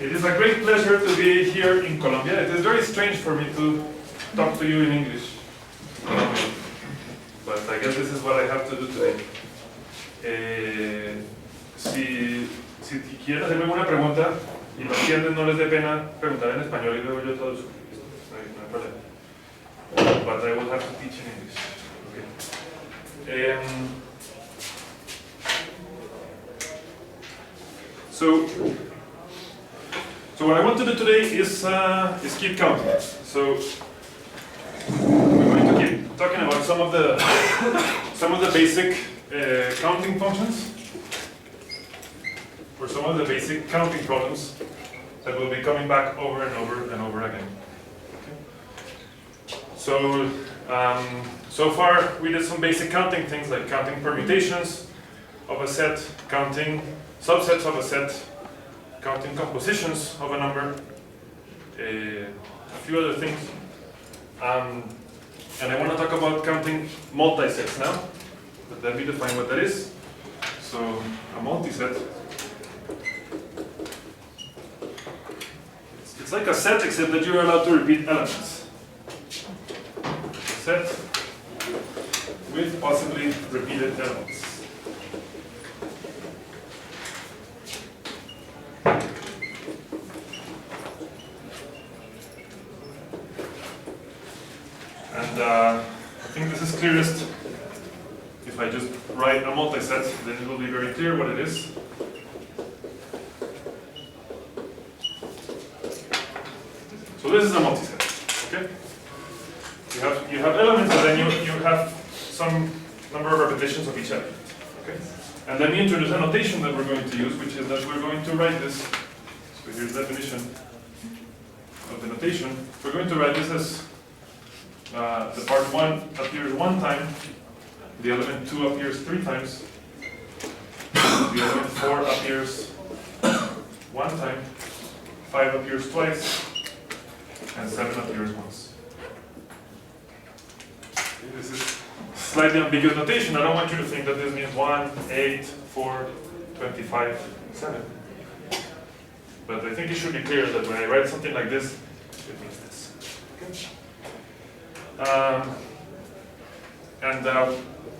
It is a great pleasure to be here in Colombia. It is very strange for me to talk to you in English, but I guess this is what I have to do today. Si quieren hacerme alguna pregunta y no entienden, no les dé pena preguntar en español y luego yo traduzco. No hay problema. But I will have to teach in English. Okay. So what I want to do today is keep counting. So we're going to keep talking about some of the basic counting functions, or some of the basic counting problems that will be coming back over and over and over again. Okay. So so far we did some basic counting things like counting permutations of a set, counting subsets of a set, counting compositions of a number, a few other things. And I want to talk about counting multisets now, but let me define what that is. So a multiset, it's like a set except that you're allowed to repeat elements. Set with possibly repeated elements. And I think this is clearest if I just write a multiset, then it will be very clear what it is. So this is a multiset, okay? You have elements, and then you have some number of repetitions of each element, okay? And then we introduce a notation that we're going to use, which is that we're going to write this. So here's the definition of the notation. We're going to write this as the part 1 appears 1 time, the element 2 appears 3 times, the element 4 appears 1 time, 5 appears twice, and 7 appears once. Okay, this is slightly ambiguous notation. I don't want you to think that this means 1, 8, 4, 25, 7. But I think it should be clear that when I write something like this, it means this. Okay?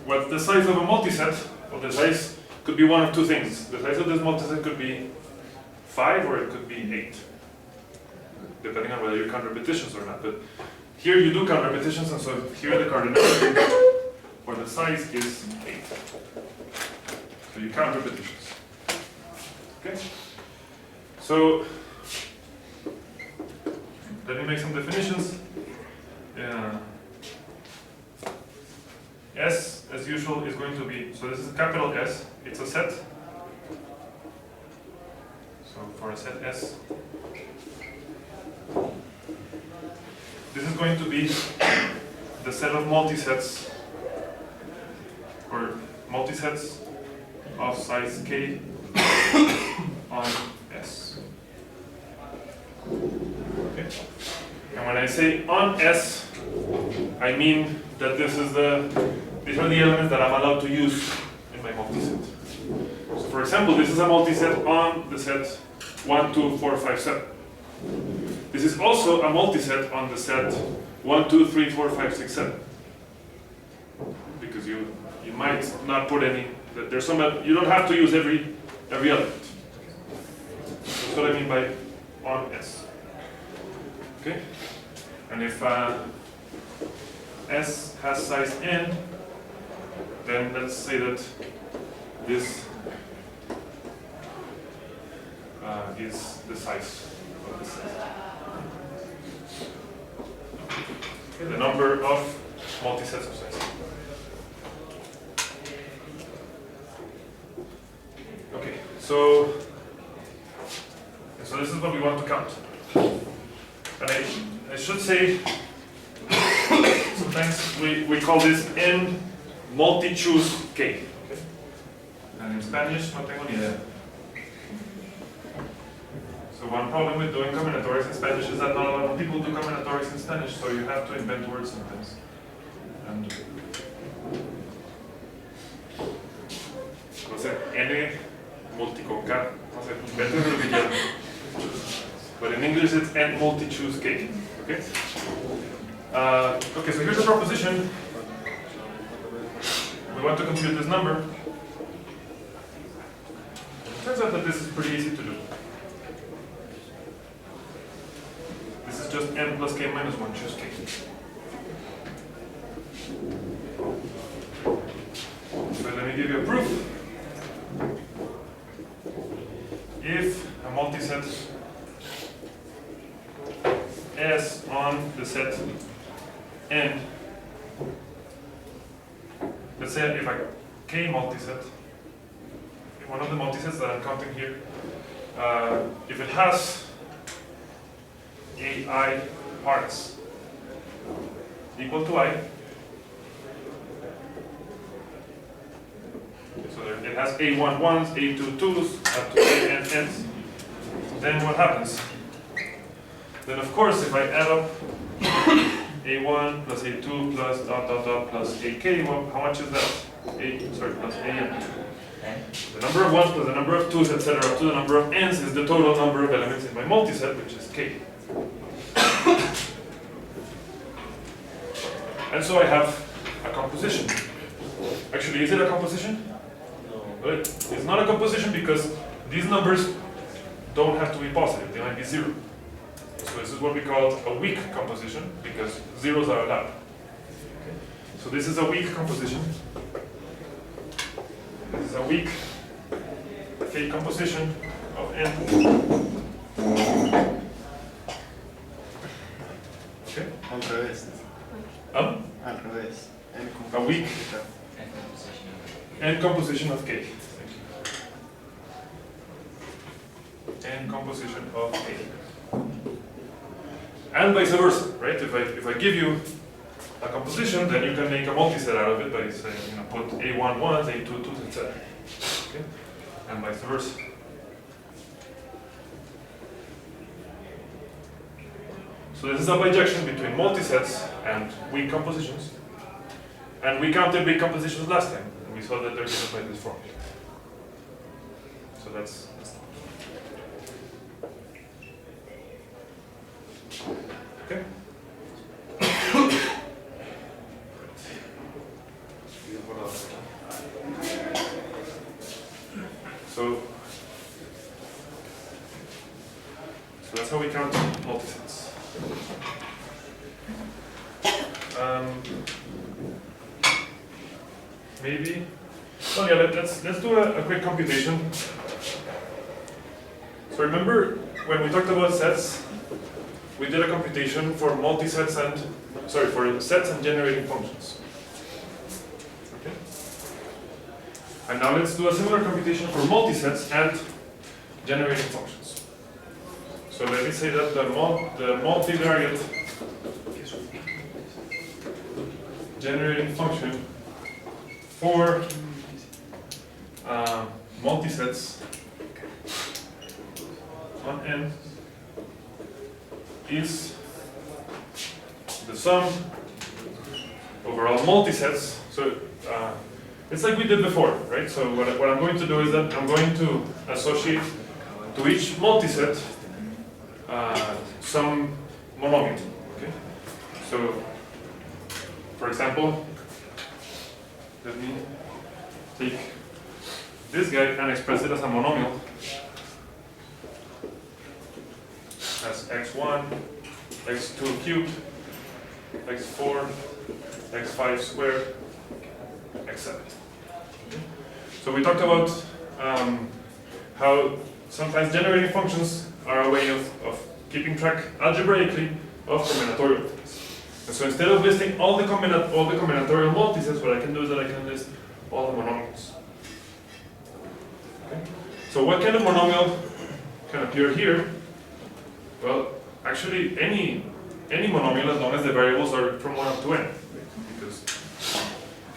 What the size of a multiset, or the size could be one of two things. The size of this multiset could be 5 or it could be 8, depending on whether you count repetitions or not. But here you do count repetitions, and so here the cardinality for the size is 8. So you count repetitions. Okay? So let me make some definitions. S, as usual, is going to be, so this is a capital S, it's a set. So for a set S, this is going to be the set of multisets, or multisets of size K on S. Okay. And when I say on S, I mean that these are the elements that I'm allowed to use in my multiset. So for example, this is a multiset on the set 1, 2, 4, 5, 7. This is also a multiset on the set 1, 2, 3, 4, 5, 6, 7. Because you might not put any, there's some, you don't have to use every element. That's what I mean by on S. Okay? And if S has size n, then let's say that this is the size of the set. Okay, the number of multisets of size. Okay, so this is what we want to count. And I should say, sometimes we call this n multi-choose k. Okay? And in Spanish, no tengo ni idea. So one problem with doing combinatorics in Spanish is that not a lot of people do combinatorics in Spanish, so you have to invent words sometimes. And no sé, n multi con k, no sé, inventen lo que quieran. English it's n multi-choose k. Okay? Okay, so here's a proposition. We want to compute this number. It turns out that this is pretty easy to do. This is just n plus k minus 1 choose k. So let me give you a proof. If a multiset S on the set N, let's say if a K multiset, one of the multisets that I'm counting here, if it has AI parts equal to I, so it has A11s, A22s, up to ANNs, then what happens? Then of course if I add up A1 plus A2 plus dot dot dot plus AK, well, how much is that? Plus AN. The number of 1s plus the number of 2s, etc. up to the number of n's is the total number of elements in my multiset, which is k. And so I have a composition. Actually, is it a composition? No. It's not a composition because these numbers don't have to be positive, they might be 0. So this is what we call a weak composition because zeros are allowed. Okay. So this is a weak composition. This is a weak K composition of n. Okay. Al revés. Al revés. A weak n composition of K. N composition of K. And vice versa, right? If I give you a composition, then you can make a multiset out of it by saying, put A11s, A22s, etc. Okay? And vice versa. So this is a bijection between multisets and weak compositions. And we counted weak compositions last time, and we saw that they're given by this form. So that's okay. So that's how we count multisets. Maybe. Oh yeah, let's do a quick computation. So remember when we talked about sets, we did a computation for multisets and for sets and generating functions. Okay. And now let's do a similar computation for multisets and generating functions. So let me say that the multivariate generating function for multisets on n is the sum over all multisets. So it's like we did before, right? So what I'm going to do is that I'm going to associate to each multiset some monomial. Okay. So for example, let me take this guy and express it as a monomial as x1, x2 cubed, x4, x5 squared, x7. So we talked about how sometimes generating functions are a way of keeping track algebraically of combinatorial things. And so instead of listing all the combinatorial multisets, what I can do is that I can list all the monomials. Okay? So what kind of monomial can appear here? Well, actually any monomial as long as the variables are from 1 up to n. Because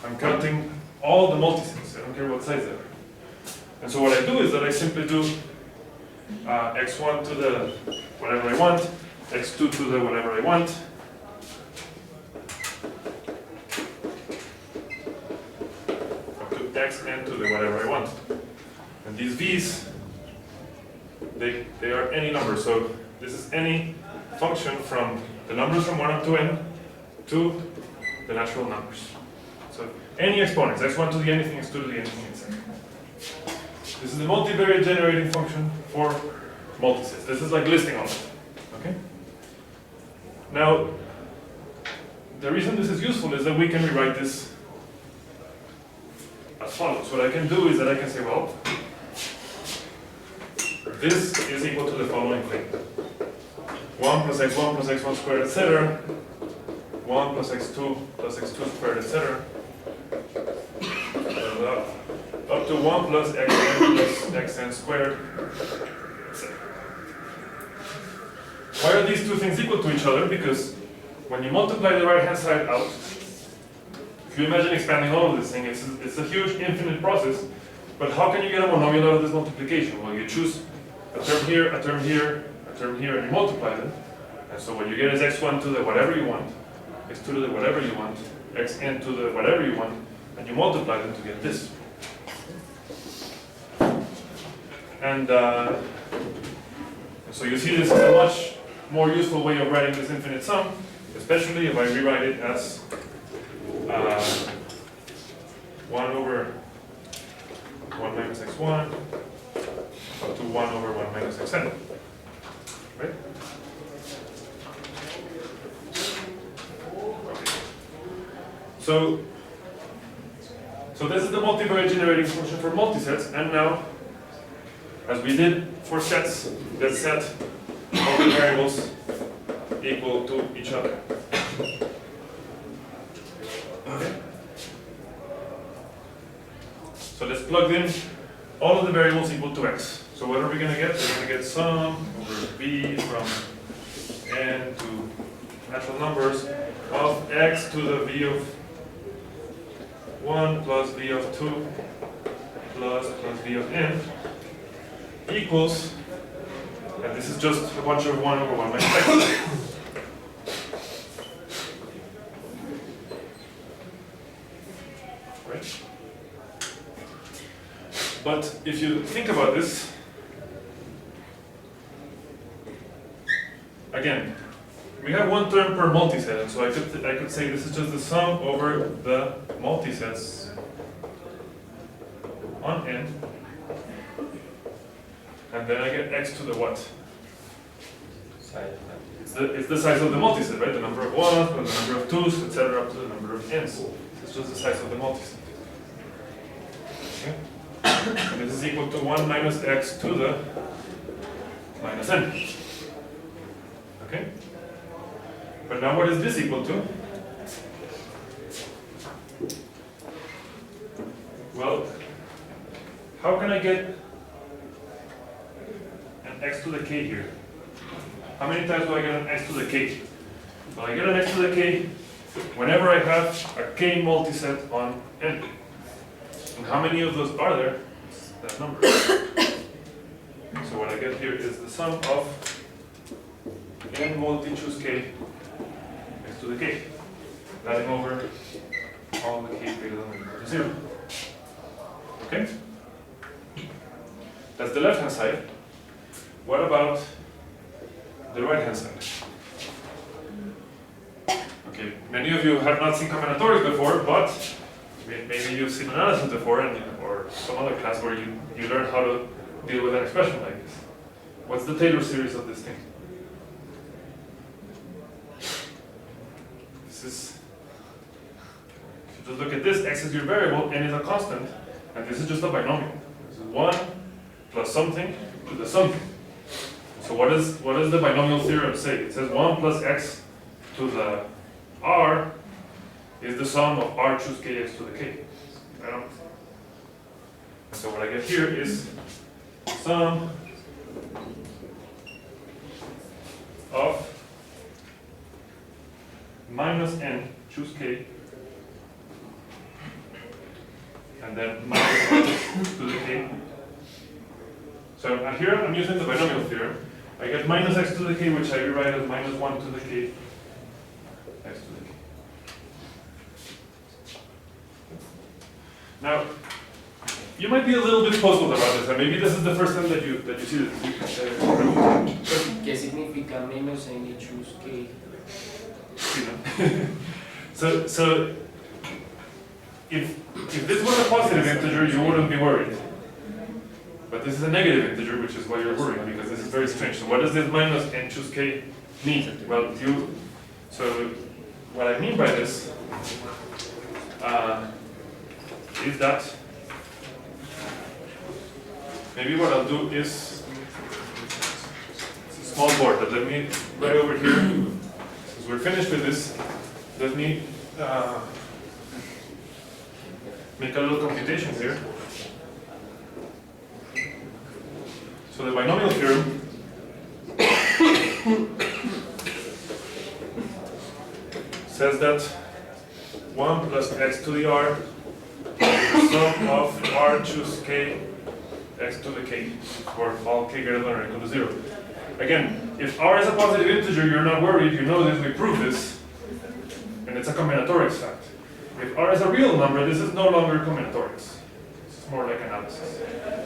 I'm counting all the multisets, I don't care what size they are. And so what I do is that I simply do x1 to the whatever I want, x2 to the whatever I want, up to xn to the whatever I want. And these v's they are any number. So this is any function from the numbers from 1 up to n to the natural numbers. So any exponents, x1 to the anything, x2 to the anything, etc. This is the multivariate generating function for multisets. This is like listing all of them. Okay? Now, the reason this is useful is that we can rewrite this as follows. What I can do is that I can say, well, this is equal to the following thing. 1 plus x1 plus x1 squared, etc. 1 plus x2 plus x2 squared, etc. Up to 1 plus xn plus xn squared, etc. Why are these two things equal to each other? Because when you multiply the right hand side out, if you imagine expanding all of this thing, it's a huge infinite process. But how can you get a monomial out of this multiplication? Well, you choose a term here, a term here, a term here, and you multiply them. And so what you get is x1 to the whatever you want, x2 to the whatever you want, xn to the whatever you want, and you multiply them to get this. And so you see this is a much more useful way of writing this infinite sum, especially if I rewrite it as 1 over 1 minus x1 up to 1 over 1 minus xn. Right? Okay. So this is the multivariate generating function for multisets, and now, as we did for sets, let's set all the variables equal to each other. Okay. So let's plug in all of the variables equal to x. So what are we going to get? We're going to get sum over b from n to natural numbers of x to the v of 1 plus v of 2 plus v of n equals, and this is just a bunch of 1 over 1 minus x. Right? But if you think about this, again, we have one term per multiset, and so I could say this is just the sum over the multisets on n, and then I get x to the what? It's the size of the multiset, right? The number of ones, the number of twos, etc., up to the number of n's. It's just the size of the multiset. Okay? And this is equal to 1 minus x to the minus n. Okay? But now what is this equal to? Well, how can I get an x to the k here? How many times do I get an x to the k? Well, I get an x to the k whenever I have a k multiset on n. And how many of those are there? It's that number. So what I get here is the sum of n multi choose k x to the k, adding over all the k greater than or equal to 0. Okay? That's the left hand side. What about the right hand side? Okay, many of you have not seen combinatorics before, but maybe you've seen analysis before, or some other class where you learn how to deal with an expression like this. What's the Taylor series of this thing? This is, if you just look at this, x is your variable, n is a constant, and this is just a binomial. This is 1 plus something to the something. So what does the binomial theorem say? It says 1 plus x to the r is the sum of r choose kx to the k. Right? So what I get here is sum of minus n choose k, and then minus x to the k. So here I'm using the binomial theorem. I get minus x to the k, which I rewrite as minus 1 to the k x to the k. Now, you might be a little bit puzzled about this, and maybe this is the first time that you see this. ¿Qué significa menos n choose k? So if this was a positive integer, you wouldn't be worried. But this is a negative integer, which is why you're worried, because this is very strange. So what does this minus n choose k mean? Well, so what I mean by this is that maybe what I'll do is it's a small board, but let me right over here, since we're finished with this, let me make a little computation here. So the binomial theorem says that 1 plus x to the r is the sum of r choose k x to the k for all k greater than or equal to 0. Again, if r is a positive integer, you're not worried, you know this, we prove this, and it's a combinatorics fact. If r is a real number, this is no longer combinatorics. It's more like analysis.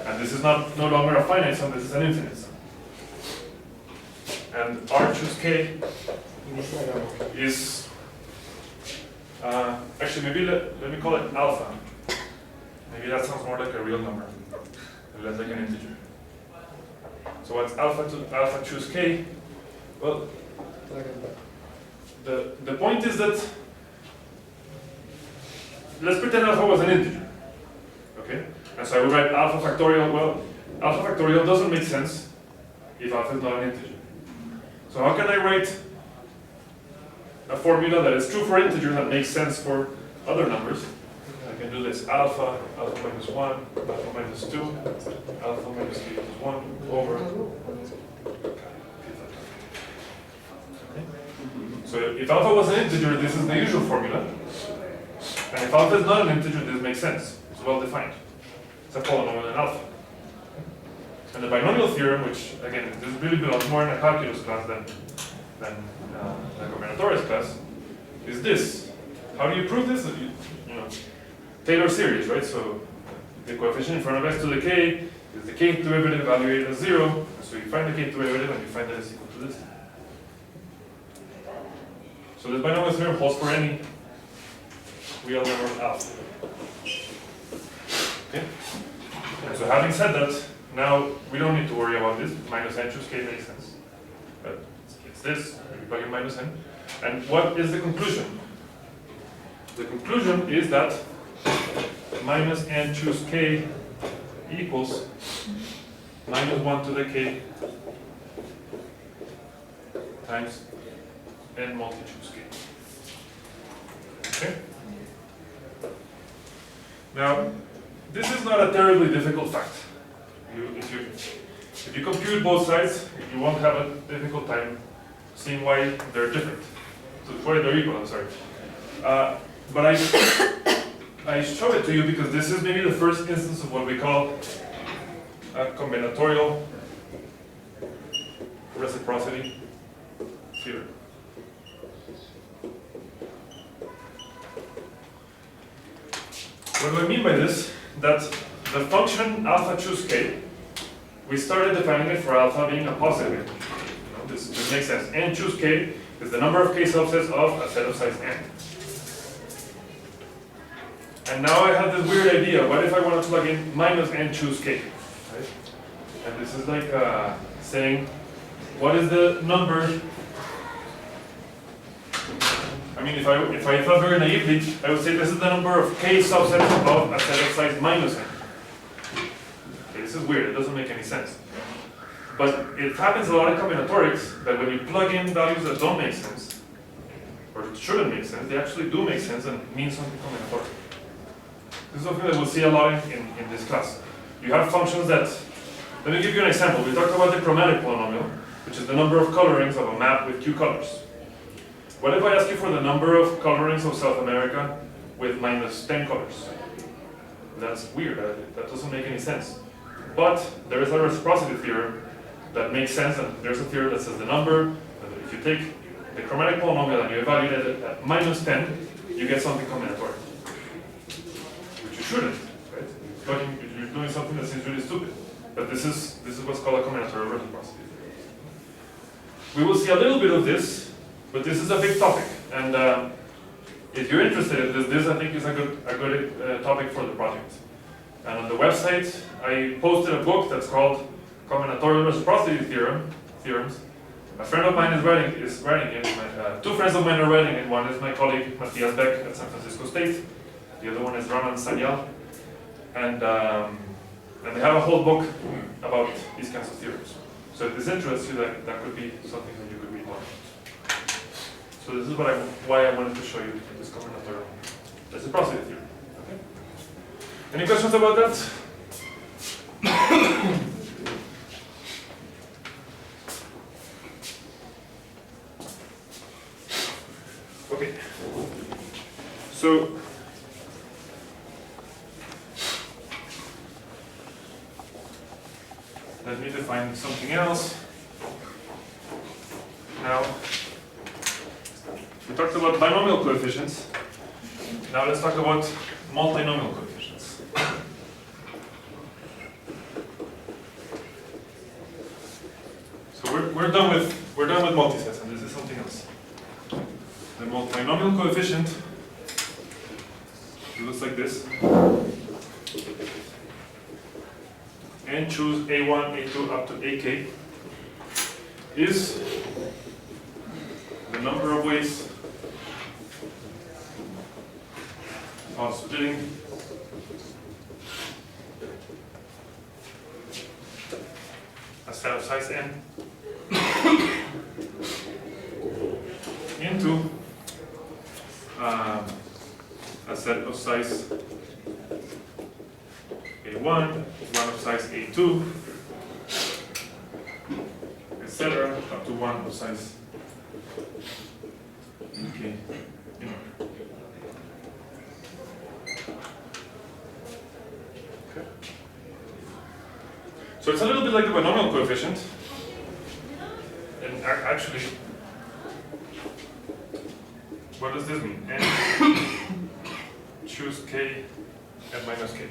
And this is no longer a finite sum, this is an infinite sum. And r choose k is, actually maybe let me call it alpha. Maybe that sounds more like a real number, and less like an integer. So what's alpha choose k? Well, the point is that, let's pretend alpha was an integer, okay? And so I would write alpha factorial. Well, alpha factorial doesn't make sense if alpha is not an integer. So how can I write a formula that is true for integers that makes sense for other numbers? I can do this: alpha minus 1, alpha minus 2, alpha minus 3 equals 1 over. Okay. So if alpha was an integer, this is the usual formula. And if alpha is not an integer, this makes sense. It's well defined. It's a polynomial in alpha. And the binomial theorem, which again, this really belongs more in a calculus class than the combinatorics class, is this. How do you prove this? You know, Taylor series, right? So the coefficient in front of x to the k is the kth derivative evaluated as 0. So you find the kth derivative and you find that it's equal to this. So this binomial theorem holds for any real number of alpha. Okay? And so having said that, now we don't need to worry about this. Minus n choose k makes sense. But it's this, we plug in minus n. And what is the conclusion? The conclusion is that minus n choose k equals minus 1 to the k times n multi-choose k. Okay? Now, this is not a terribly difficult fact. If you compute both sides, you won't have a difficult time seeing why they're different. So why they're equal, I'm sorry. But I show it to you because this is maybe the first instance of what we call a combinatorial reciprocity theorem. What do I mean by this? That the function alpha choose k, we started defining it for alpha being a positive integer. This makes sense. N choose k is the number of k subsets of a set of size n. And now I have this weird idea. What if I want to plug in minus n choose k? Right? And this is like saying, what is the number? I mean, if I thought very naively, I would say this is the number of k subsets of a set of size minus n. Okay, this is weird. It doesn't make any sense. But it happens a lot in combinatorics that when you plug in values that don't make sense, or shouldn't make sense, they actually do make sense and mean something combinatorial. This is something that we'll see a lot in this class. You have functions that, let me give you an example. We talked about the chromatic polynomial, which is the number of colorings of a map with q colors. What if I ask you for the number of colorings of South America with minus 10 colors? That's weird. That doesn't make any sense. But there is a reciprocity theorem that makes sense, and there's a theorem that says the number, if you take the chromatic polynomial and you evaluate it at minus 10, you get something combinatorial. Which you shouldn't, right? But you you're doing something that seems really stupid. But this is what's called a combinatorial reciprocity. We will see a little bit of this, but this is a big topic. And if you're interested in this I think is a good topic for the project. And on the website, I posted a book that's called Combinatorial Reciprocity Theorems. A friend of mine is writing it. Two friends of mine are writing it. One is my colleague Matthias Beck at San Francisco State. The other one is Raman Sanyal. And they have a whole book about these kinds of theorems. So if this interests you, that could be something that you could read more about. So this is why I wanted to show you this combinatorial reciprocity theorem. Okay? Any questions about that? Okay. So let me define something else. Now, we talked about binomial coefficients. Now let's talk about multinomial coefficients. So we're done with multisets, and this is something else. The multinomial coefficient, it looks like this. And choose A1, A2 up to AK is the number of ways of splitting a set of size n into a set of size A1, one of size A2, etc., up to one of size AK. Okay. So it's a little bit like the binomial coefficient, and actually, what does this mean? N choose K and minus K.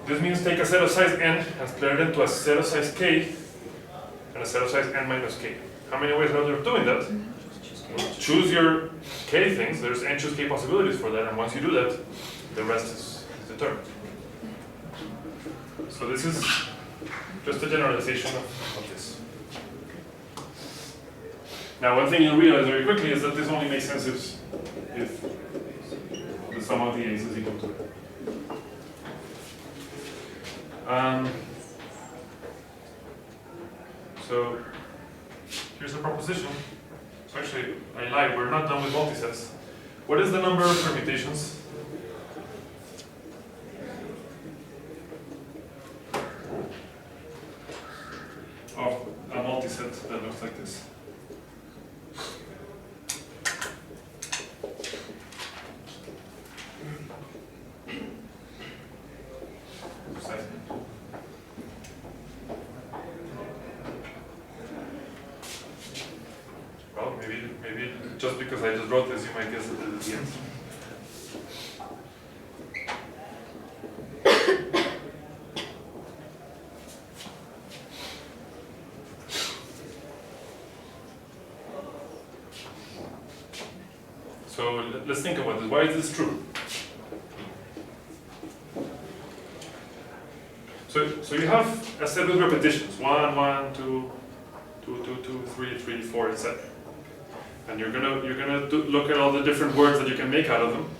This means take a set of size n and split it into a set of size k and a set of size n minus k. How many ways are there of doing that? Choose your k things. There's n choose k possibilities for that, and once you do that, the rest is determined. So this is just a generalization of this. Now, one thing you'll realize very quickly is that this only makes sense if the sum of the a's is equal to it. So here's a proposition. So actually, I lied, we're not done with multisets. What is the number of permutations of a multiset that looks like this? Well, maybe just because I just wrote this, you might guess that it is the answer. So let's think about this. Why is this true? So you have a set with repetitions: 1, 1, 2, 2, 2, 2, 3, 3, 4, etc. And you're gonna look at all the different words that you can make out of them.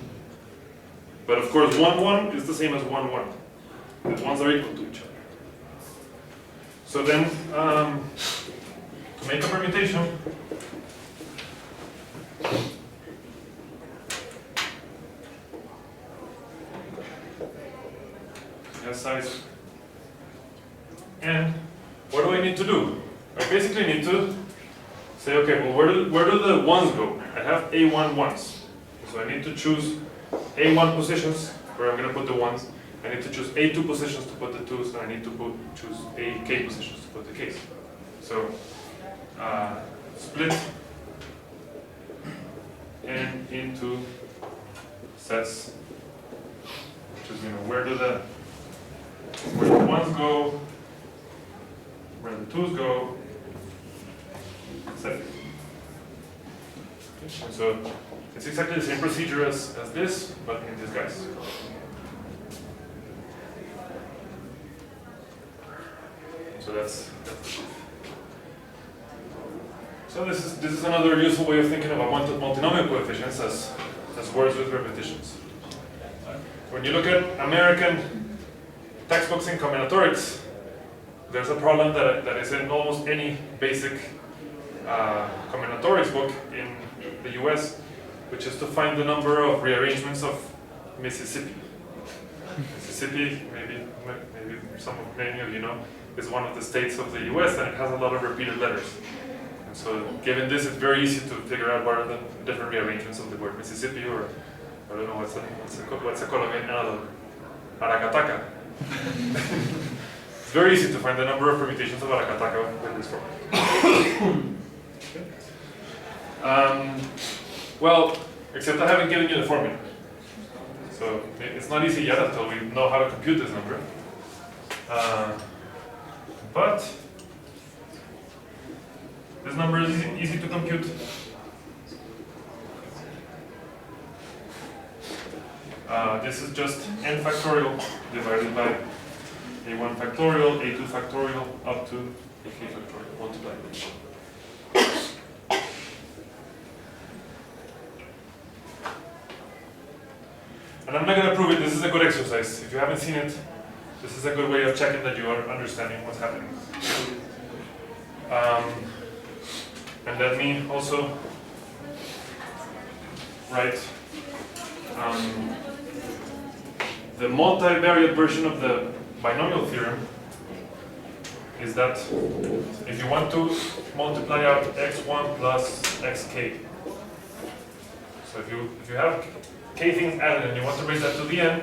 But of course, 1, 1 is the same as 1, 1. The ones are equal to each other. So then, to make a permutation, has size n. What do I need to do? I basically need to say, okay, well, where do the ones go? I have A1 ones. So I need to choose A1 positions where I'm going to put the ones. I need to choose A2 positions to put the twos, and I need to choose AK positions to put the Ks. So split n into sets, which is, where do the where the 1s go, where the 2s go, etc. And so it's exactly the same procedure as this, but in disguise. So that's so this is another useful way of thinking about multinomial coefficients as words with repetitions. When you look at American textbooks in combinatorics, there's a problem that is in almost any basic combinatorics book in the US, which is to find the number of rearrangements of Mississippi. Mississippi, maybe many of you know, is one of the states of the US, and it has a lot of repeated letters. And so given this, it's very easy to figure out what are the different rearrangements of the word Mississippi, or I don't know what's a Colombian analog, Aracataca. It's very easy to find the number of permutations of Aracataca with this form. Well, except I haven't given you the formula. So it's not easy yet until we know how to compute this number. But this number is easy to compute. This is just n factorial divided by a1 factorial, a2 factorial, up to ak factorial multiplied. And I'm not going to prove it, this is a good exercise. If you haven't seen it, this is a good way of checking that you are understanding what's happening. And let me also write the multivariate version of the binomial theorem is that if you want to multiply out x1 plus xk, so if you have k things added and you want to raise that to the n,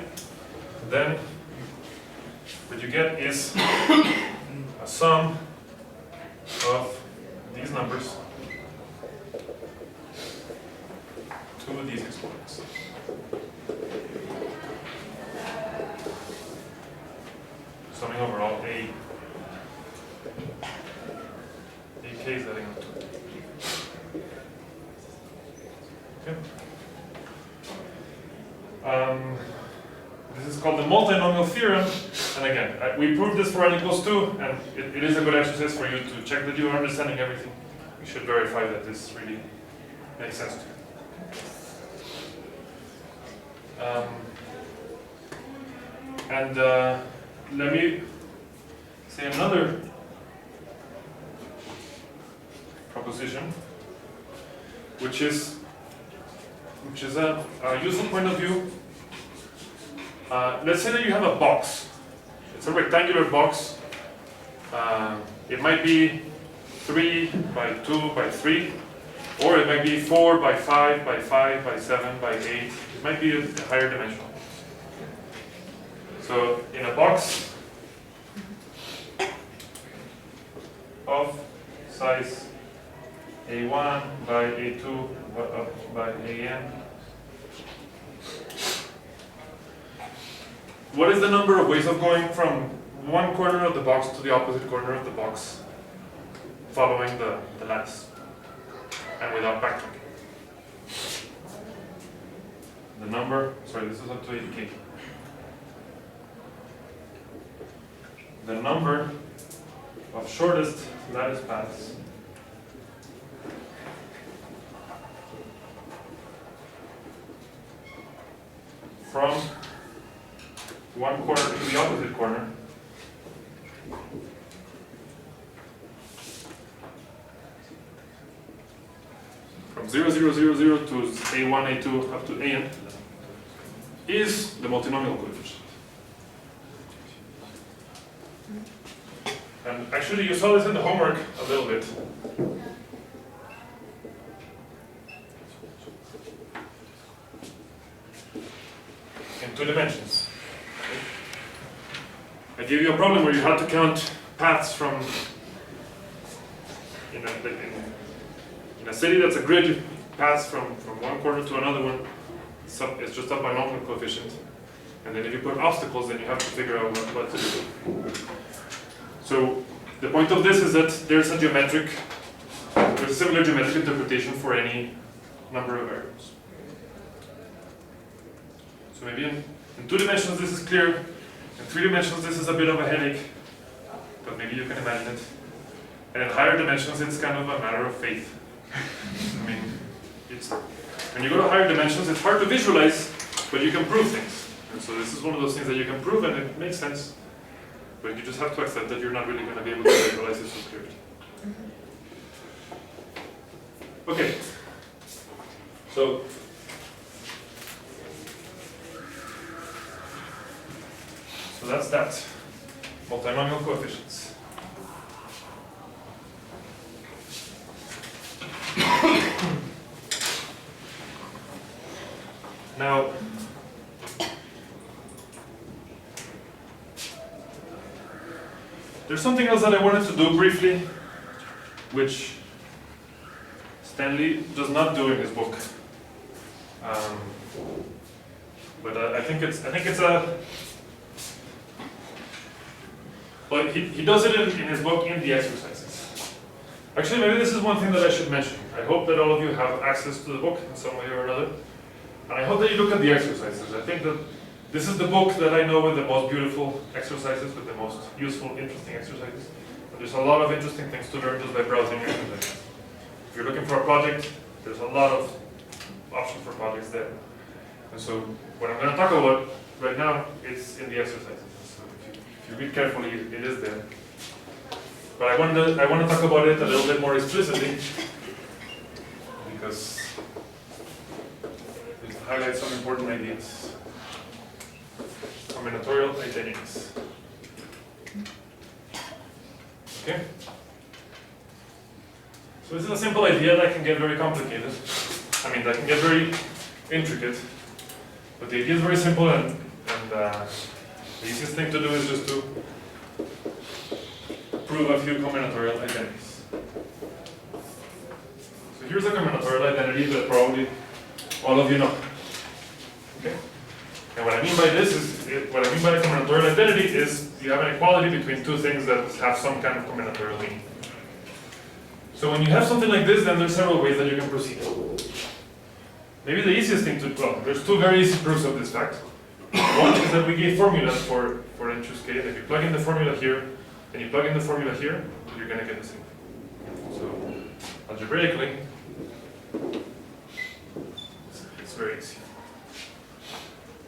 then what you get is a sum of these numbers to these exponents. Summing over all k's adding up to it. Okay. This is called the multinomial theorem, and again, we proved this for n equals 2, and it is a good exercise for you to check that you are understanding everything. You should verify that this really makes sense to you. Let me say another proposition, which is a useful point of view. Let's say that you have a box. It's a rectangular box. It might be 3 by 2 by 3, or it might be 4 by 5 by 5 by 7 by 8. It might be a higher dimensional. So in a box of size A1 by A2 by AN, what is the number of ways of going from one corner of the box to the opposite corner of the box following the lattice and without backtracking? The number, sorry, this is up to 80k. The number of shortest lattice paths from one corner to the opposite corner from 0, 0, 0, 0 to A1, A2 up to AN is the multinomial coefficient. And actually you saw this in the homework a little bit. In 2 dimensions. I gave you a problem where you had to count paths from, in a city that's a grid, paths from one corner to another one. It's just a binomial coefficient. And then if you put obstacles, then you have to figure out what to do. So the point of this is that there's a similar geometric interpretation for any number of variables. So maybe in 2 dimensions this is clear, in 3 dimensions this is a bit of a headache, but maybe you can imagine it. And in higher dimensions it's kind of a matter of faith. I mean, when you go to higher dimensions it's hard to visualize, but you can prove things. And so this is one of those things that you can prove and it makes sense, but you just have to accept that you're not really going to be able to visualize it so clearly. Okay, so that's that. Multinomial coefficients. Now, there's something else that I wanted to do briefly, which Stanley does not do in his book, but I think it's a. Well, he does it in his book in the exercises. Actually, maybe this is one thing that I should mention. I hope that all of you have access to the book in some way or another, and I hope that you look at the exercises. I think that this is the book that I know with the most beautiful exercises, with the most useful, interesting exercises. But there's a lot of interesting things to learn just by browsing exercises. If you're looking for a project, there's a lot of options for projects there. And so what I'm going to talk about right now is in the exercises. So if you read carefully, it is there. But I want to talk about it a little bit more explicitly because it highlights some important ideas. Combinatorial identities. Okay? So this is a simple idea that can get very complicated. I mean, that can get very intricate. But the idea is very simple, and the easiest thing to do is just to prove a few combinatorial identities. So here's a combinatorial identity that probably all of you know. Okay? And what I mean by this is, what I mean by a combinatorial identity is you have an equality between two things that have some kind of combinatorial meaning. So when you have something like this, then there's several ways that you can proceed. Maybe the easiest thing to, well, there's two very easy proofs of this fact. One is that we gave formulas for n choose k, and if you plug in the formula here, and you plug in the formula here, you're going to get the same thing. So algebraically, it's very easy.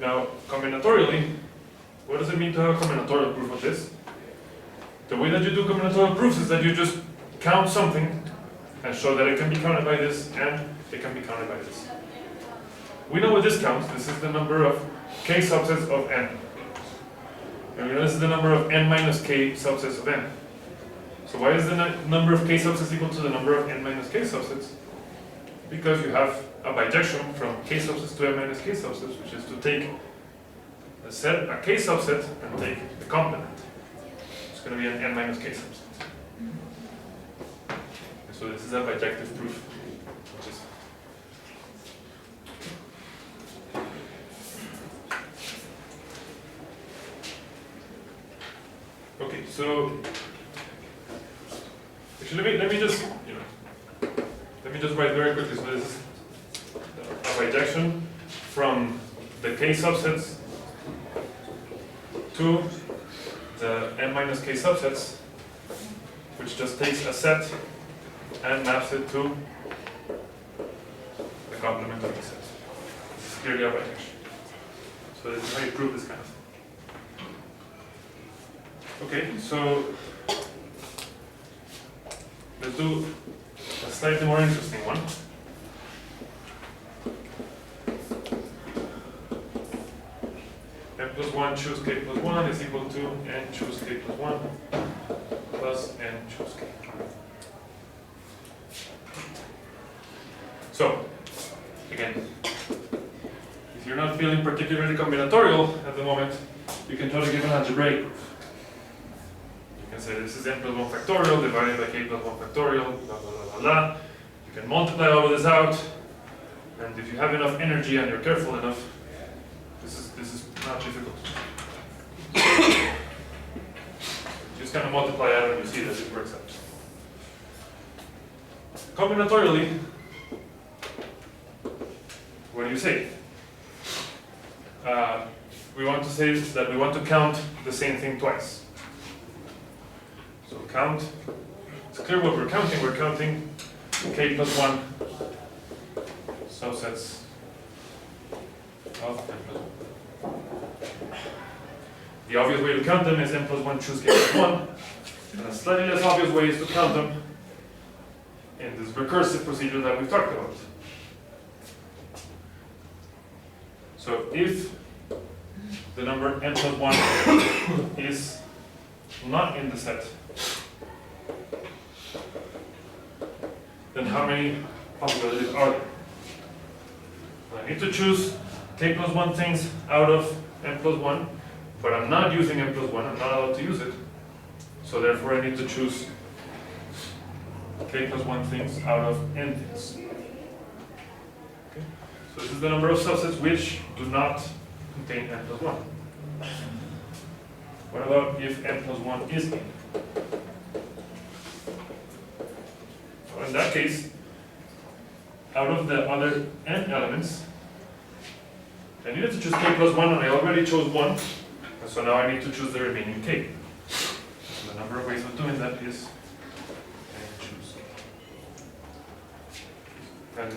Now, combinatorially, what does it mean to have a combinatorial proof of this? The way that you do combinatorial proofs is that you just count something and show that it can be counted by this and it can be counted by this. We know what this counts. This is the number of k subsets of n. And we know this is the number of n minus k subsets of n. So why is the number of k subsets equal to the number of n minus k subsets? Because you have a bijection from k subsets to n minus k subsets, which is to take a k subset and take the complement. It's going to be an n minus k subset. And so this is a bijective proof. Okay, so actually let me just write very quickly. So this is a bijection from the k subsets to the n minus k subsets, which just takes a set and maps it to the complement of the set. This is clearly a bijection. So this is how you prove this kind of thing. Okay, so let's do a slightly more interesting one. N plus 1 choose k plus 1 is equal to n choose k plus 1 plus n choose k. So, again, if you're not feeling particularly combinatorial at the moment, you can try to give an algebraic proof. You can say this is n plus 1 factorial divided by k plus 1 factorial, blah, blah, blah, blah, blah. You can multiply all of this out, and if you have enough energy and you're careful enough, This is not difficult. Just kind of multiply out and you see that it works out. Combinatorially, what do you say? We want to say that we want to count the same thing twice. So count, it's clear what we're counting. We're counting k plus 1 subsets of n plus 1. The obvious way to count them is n plus 1 choose k plus 1. And a slightly less obvious way is to count them in this recursive procedure that we've talked about. So if the number n plus 1 is not in the set, then how many possibilities are there? I need to choose k plus 1 things out of n plus 1, but I'm not using n plus 1, I'm not allowed to use it. So therefore I need to choose k plus 1 things out of n things. Okay? So this is the number of subsets which do not contain n plus 1. What about if n plus 1 is in? So in that case, out of the other n elements, I needed to choose k plus 1 and I already chose 1, and so now I need to choose the remaining k. So the number of ways of doing that is choose k. And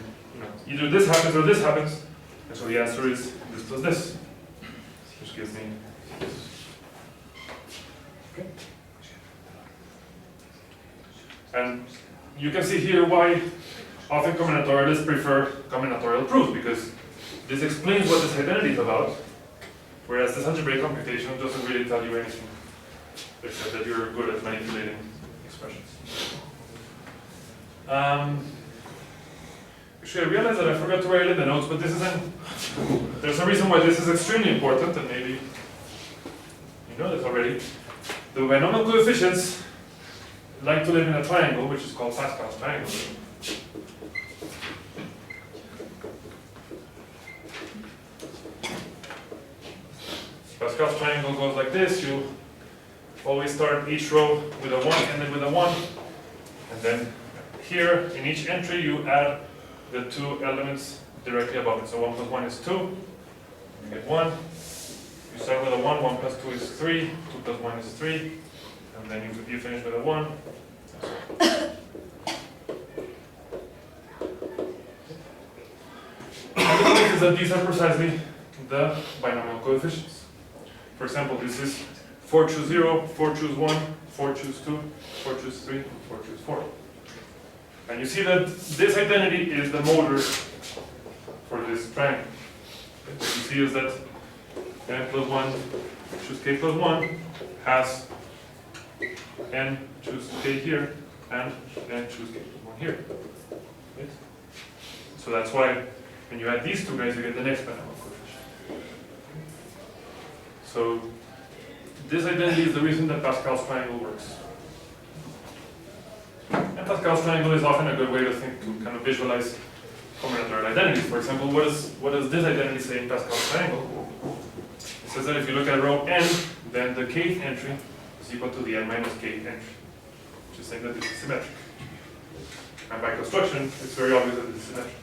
either this happens or this happens, and so the answer is this plus this, which gives me this. Okay. And you can see here why often combinatorialists prefer combinatorial proofs, because this explains what this identity is about, whereas this algebraic computation doesn't really tell you anything, except that you're good at manipulating expressions. Actually, I realized that I forgot to write it in the notes, but there's a reason why this is extremely important, and maybe you know this already. The binomial coefficients like to live in a triangle, which is called Pascal's triangle. Pascal's triangle goes like this. You always start each row with a 1, end it with a 1, and then here in each entry you add the two elements directly above it. So 1 plus 1 is 2, you get 1. You start with a 1, 1 plus 2 is 3, 2 plus 1 is 3, and then you finish with a 1. And the point is that these are precisely the binomial coefficients. For example, this is 4 choose 0, 4 choose 1, 4 choose 2, 4 choose 3, and 4 choose 4. And you see that this identity is the motor for this triangle. What you see is that n plus 1 choose k plus 1 has n choose k here and n choose k plus 1 here. Right? So that's why when you add these two guys, you get the next binomial coefficient. So this identity is the reason that Pascal's triangle works. And Pascal's triangle is often a good way to kind of visualize combinatorial identities. For example, what does this identity say in Pascal's triangle? It says that if you look at row n, then the kth entry is equal to the n minus kth entry, which is saying that this is symmetric. And by construction, it's very obvious that this is symmetric,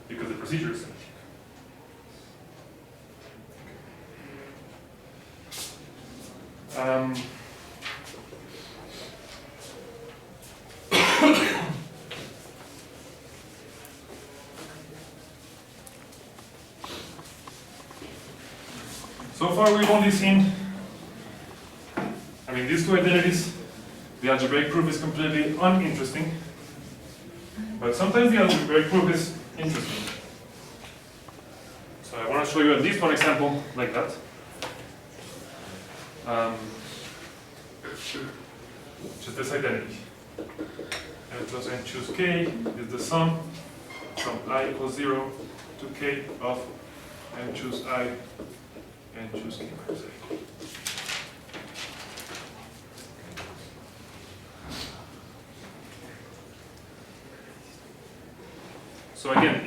because the procedure is symmetric. So far we've only seen, these two identities. The algebraic proof is completely uninteresting, but sometimes the algebraic proof is interesting. So I want to show you at least one example like that. Just this identity. N plus n choose k is the sum from I equals 0 to k of n choose I, n choose k minus a. So again,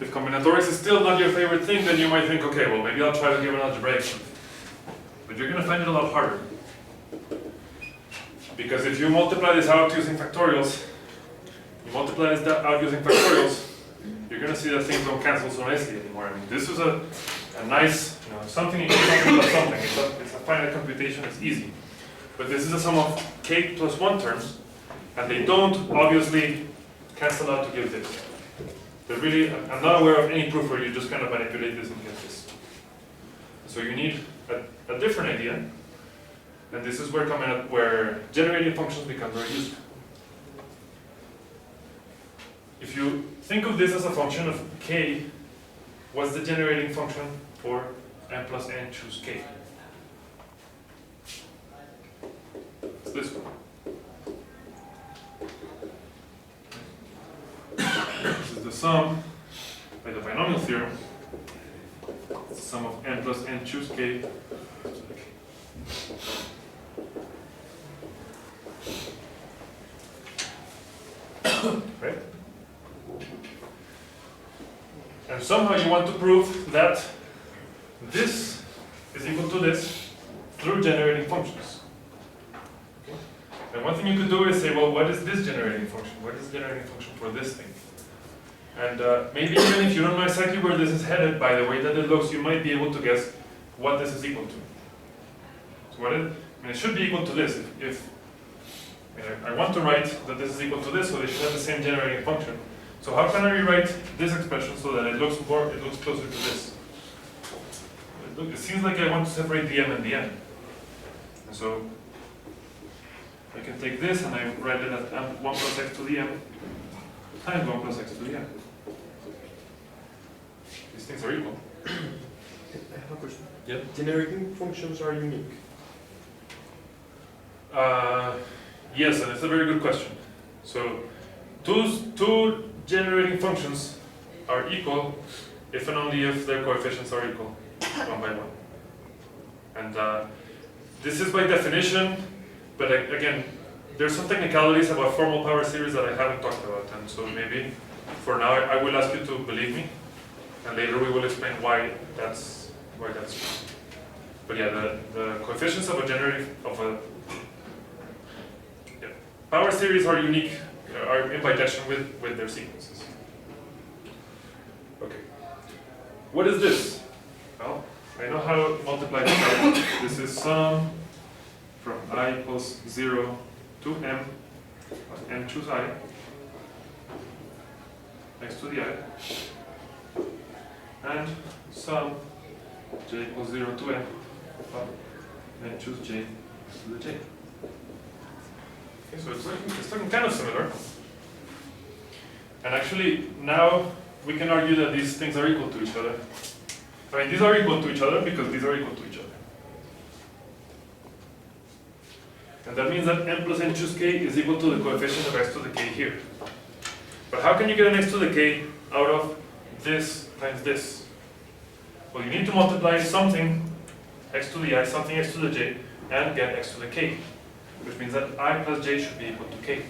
If combinatorics is still not your favorite thing, then you might think, okay, well maybe I'll try to give an algebraic proof. But you're going to find it a lot harder. Because if you multiply this out using factorials, you're going to see that things don't cancel so nicely anymore. I mean, this is a nice, something you can talk about something. It's a finite computation, it's easy. But this is a sum of k plus 1 terms, and they don't obviously cancel out to give this. But really, I'm not aware of any proof where you just kind of manipulate this and get this. So you need a different idea, and this is where generating functions become very useful. If you think of this as a function of k, what's the generating function for n plus n choose k? It's this one. This is the sum by the binomial theorem. It's the sum of n plus n choose k. Right? And somehow you want to prove that this is equal to this through generating functions. Okay? And one thing you could do is say, well, what is this generating function? What is the generating function for this thing? And maybe even if you don't know exactly where this is headed, by the way that it looks, you might be able to guess what this is equal to. So it should be equal to this. I want to write that this is equal to this, so they should have the same generating function. So how can I rewrite this expression so that it looks closer to this? It seems like I want to separate the m and the n. And so I can take this and I write it as 1 plus x to the m times 1 plus x to the n. These things are equal. I have a question. Yeah. Generating functions are unique. Yes, and it's a very good question. So two generating functions are equal if and only if their coefficients are equal, 1 by 1. And this is by definition, but again, there's some technicalities about formal power series that I haven't talked about, and so maybe for now I will ask you to believe me, and later we will explain why that's true. But yeah, the coefficients of power series are unique, are in bijection with their sequences. Okay. What is this? Well, I know how to multiply this out. This is sum from I plus 0 to m of n choose I, x to the I, and sum j equals 0 to n of n choose j to the j. Okay, so it's looking kind of similar. And actually, now we can argue that these things are equal to each other. I mean, these are equal to each other because these are equal to each other. And that means that n plus n choose k is equal to the coefficient of x to the k here. But how can you get an x to the k out of this times this? Well, you need to multiply something x to the I, something x to the j, and get x to the k. Which means that I plus j should be equal to k.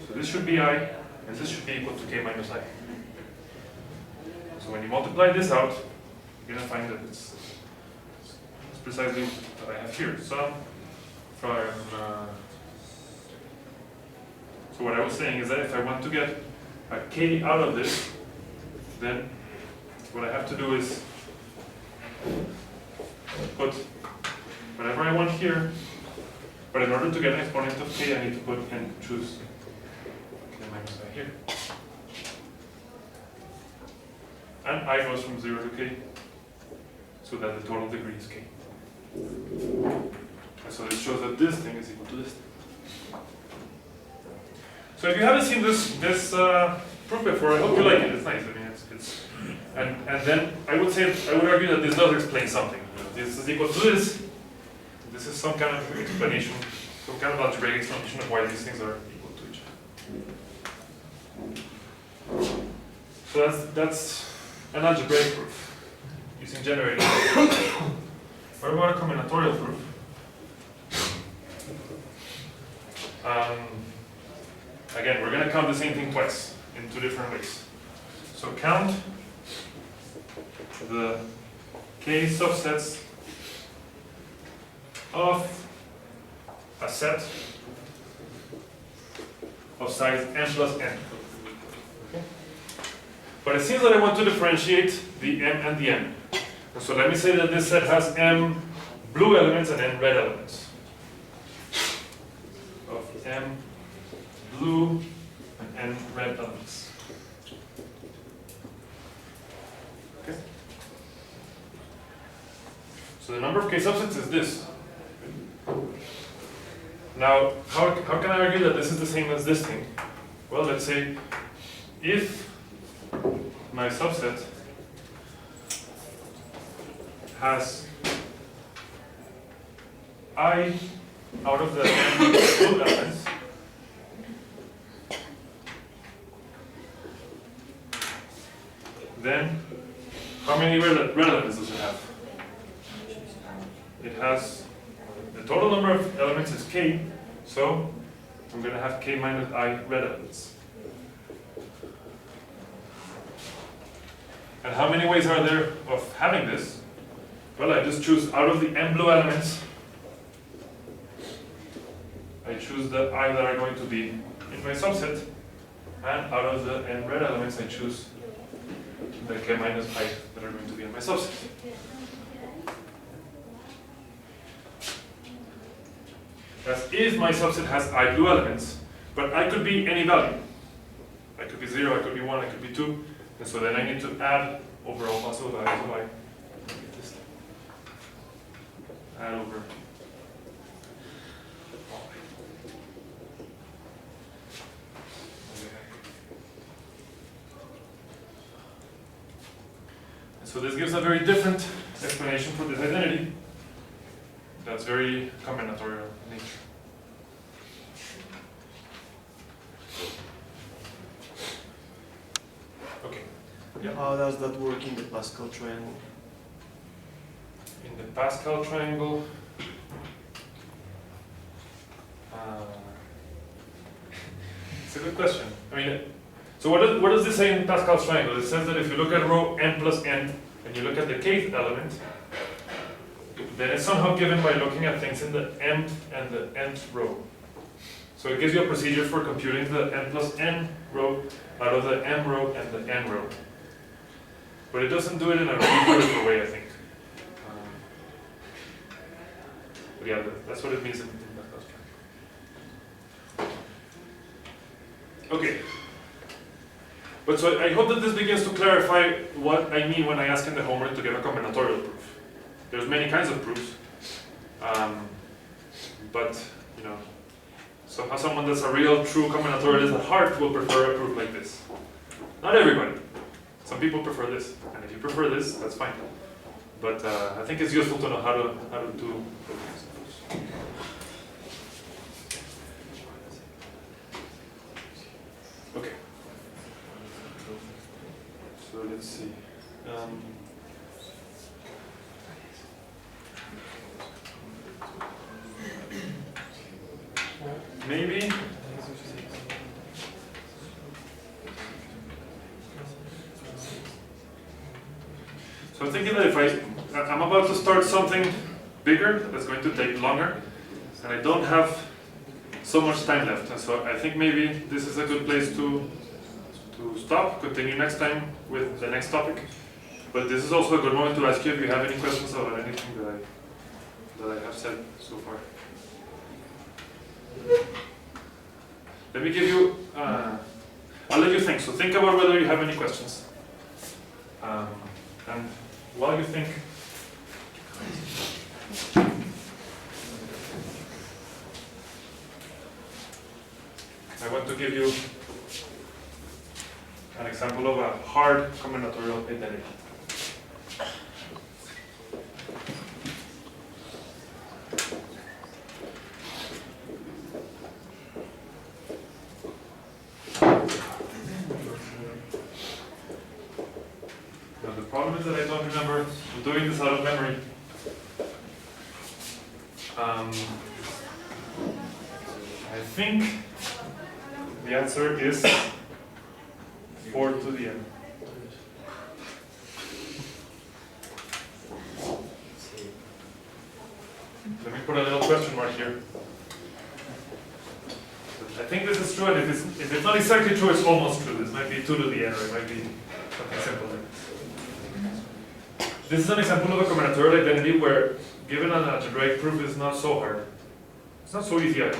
So this should be I, and this should be equal to k minus I. So when you multiply this out, you're going to find that it's precisely what I have here. So what I was saying is that if I want to get a k out of this, then what I have to do is put whatever I want here, but in order to get an exponent of k, I need to put and choose k minus I here. And I goes from 0 to k, so that the total degree is k. And so this shows that this thing is equal to this thing. So if you haven't seen this proof before, I hope you like it. It's nice. I mean, and then I would argue that this does explain something. This is equal to this. This is some kind of explanation, some kind of algebraic explanation of why these things are equal to each other. So that's an algebraic proof using generating. What about a combinatorial proof? Again, we're going to count the same thing twice in two different ways. So count the k subsets of a set of size m plus n. Okay. But it seems that I want to differentiate the m and the n. And so let me say that this set has m blue elements and n red elements. Of m blue and n red elements. Okay. So the number of k subsets is this. Now, how can I argue that this is the same as this thing? Well, let's say if my subset has I out of the n blue elements, then how many red elements does it have? It has, the total number of elements is k, so I'm going to have k minus I red elements. And how many ways are there of having this? Well, I just choose out of the n blue elements, I choose the I that are going to be in my subset, and out of the n red elements, I choose the k minus I that are going to be in my subset. That's if my subset has I blue elements, but I could be any value. I could be 0, I could be 1, I could be 2, and so then I need to add over all possible values of I. Add over. And so this gives a very different explanation for this identity. That's very combinatorial in nature. Okay. Yeah. How does that work in the Pascal triangle? In the Pascal triangle, it's a good question. I mean, so what does this say in Pascal's triangle? It says that if you look at row n plus n, and you look at the kth element, then it's somehow given by looking at things in the mth and the nth row. So it gives you a procedure for computing the n plus n row out of the m row and the n row. But it doesn't do it in a really beautiful way, I think. But yeah, that's what it means in Pascal's triangle. Okay. But so I hope that this begins to clarify what I mean when I ask in the homework to give a combinatorial proof. There's many kinds of proofs, but you know, somehow someone that's a real true combinatorialist at heart will prefer a proof like this. Not everybody. Some people prefer this, and if you prefer this, that's fine. But I think it's useful to know how to do proofs. Okay. So let's see. Maybe. So I'm thinking that if I'm about to start something bigger that's going to take longer, and I don't have so much time left, and so I think maybe this is a good place to stop, continue next time with the next topic. But this is also a good moment to ask you if you have any questions about anything that I have said so far. Let me give you, I'll let you think. So think about whether you have any questions. And while you think, I want to give you an example of a hard combinatorial identity. Now the problem is that I don't remember, I'm doing this out of memory. I think the answer is 4 to the n. put a little question mark here. I think this is true, and if it's not exactly true, it's almost true. This might be 2 to the n, or it might be something simple like this. This is an example of a combinatorial identity where given an algebraic proof is not so hard. It's not so easy either.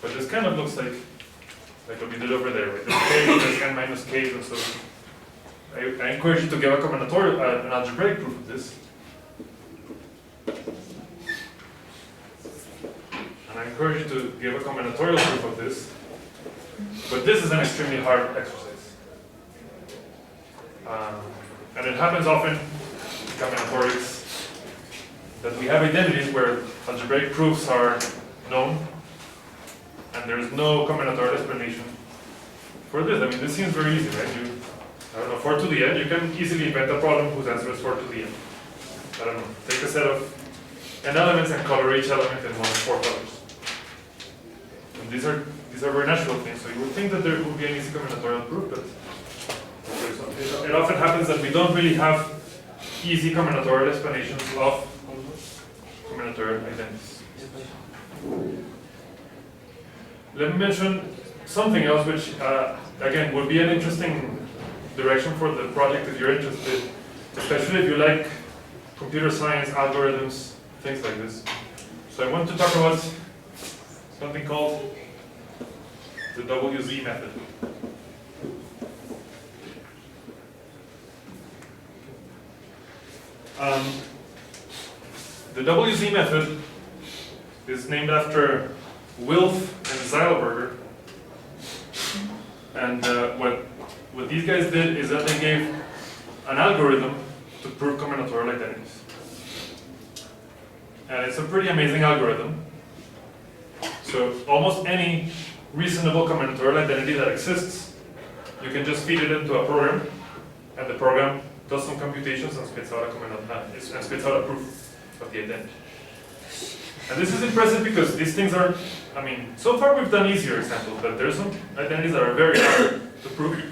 But this kind of looks like what we did over there, right? There's k, there's n minus k, and so I encourage you to give a combinatorial, an algebraic proof of this. And I encourage you to give a combinatorial proof of this. But this is an extremely hard exercise. And it happens often in combinatorics that we have identities where algebraic proofs are known, and there is no combinatorial explanation for this. I mean, this seems very easy, right? I don't know, 4 to the n, you can easily invent a problem whose answer is 4 to the n. I don't know, take a set of n elements and color each element in 1 of 4 colors. And these are very natural things, so you would think that there would be an easy combinatorial proof, but it often happens that we don't really have easy combinatorial explanations of combinatorial identities. Let me mention something else which, again, would be an interesting direction for the project if you're interested, especially if you like computer science, algorithms, things like this. So I want to talk about something called the WZ method. The WZ method is named after Wilf and Zeilberger, and what these guys did is that they gave an algorithm to prove combinatorial identities. And it's a pretty amazing algorithm. So almost any reasonable combinatorial identity that exists, you can just feed it into a program, and the program does some computations and spits out a proof of the identity. And this is impressive because these things are, I mean, so far we've done easier examples, but there are some identities that are very hard to prove.